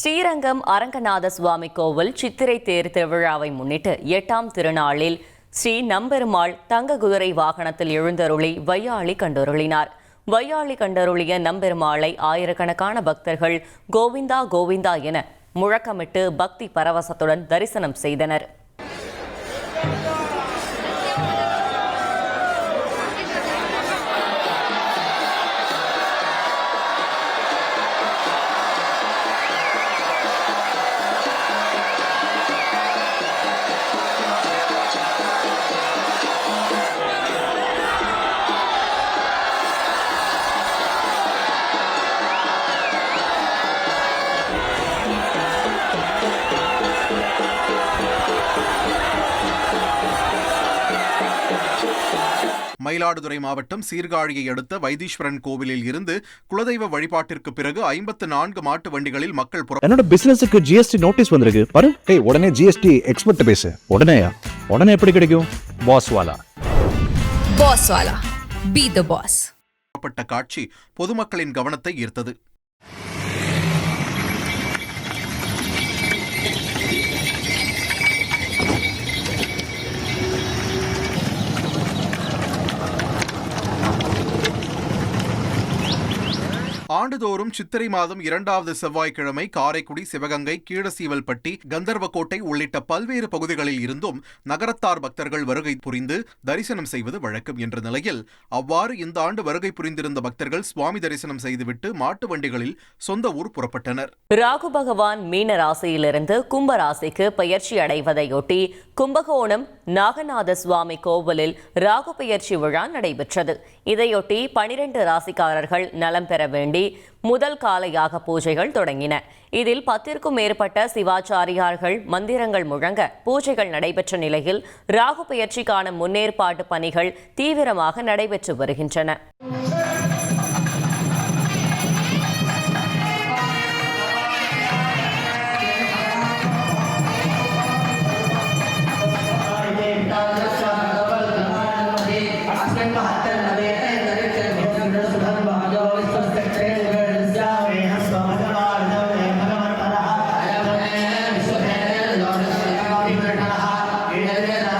ஸ்ரீரங்கம் அரங்கநாத சுவாமி கோவில் சித்திரை தேர் திருவிழாவை முன்னிட்டு 8ஆம் திருநாளில் ஸ்ரீ நம்பெருமாள் தங்க குதிரை வாகனத்தில் எழுந்தருளி வையாளி கண்டருளினார். வையாளி கண்டருளிய நம்பெருமாளை ஆயிரக்கணக்கான பக்தர்கள் கோவிந்தா கோவிந்தா என முழக்கமிட்டு பக்தி பரவசத்துடன் தரிசனம் செய்தனர். மயிலாடுதுறை மாவட்டம் சீர்காழியை அடுத்த வைத்தீஸ்வரன் கோவிலில் இருந்து குலதெய்வ வழிபாட்டிற்கு பிறகு 54 மாட்டு வண்டிகளில் மக்கள் என்னோட பிசினஸுக்கு ஜிஎஸ்டி நோட்டீஸ் வந்திருக்கு பாரு. உடனே ஜிஎஸ்டி எக்ஸ்பர்ட் பேசு. உடனே எப்படி கிடைக்கும்? பாஸ் வாலா பி தி பாஸ். காட்சி பொதுமக்களின் கவனத்தை ஈர்த்தது. ஆண்டுதோறும் சித்திரை மாதம் 2வது செவ்வாய்க்கிழமை காரைக்குடி, சிவகங்கை, கீழசீவல்பட்டி, கந்தர்வக்கோட்டை உள்ளிட்ட பல்வேறு பகுதிகளில் இருந்தும் நகரத்தார் பக்தர்கள் வருகை புரிந்து தரிசனம் செய்வது வழக்கம் என்ற நிலையில் அவ்வாறு இந்த ஆண்டு வருகை புரிந்திருந்த பக்தர்கள் சுவாமி தரிசனம் செய்துவிட்டு மாட்டு வண்டிகளில் சொந்த ஊர் புறப்பட்டனர். ராகு பகவான் மீன ராசியிலிருந்து கும்ப ராசிக்கு பயிற்சி அடைவதையொட்டி கும்பகோணம் நாகநாத சுவாமி கோவிலில் ராகு பயிற்சி விழா நடைபெற்றது. இதையொட்டி 12 ராசிக்காரர்கள் நலம் பெற வேண்டி முதல் காலையாக பூஜைகள் தொடங்கின. இதில் 10க்கும் மேற்பட்ட சிவாச்சாரியார்கள் மந்திரங்கள் முழங்க பூஜைகள் நடைபெற்ற நிலையில் ராகு பயிற்சிக்கான முன்னேற்பாட்டு பணிகள் தீவிரமாக நடைபெற்று வருகின்றன.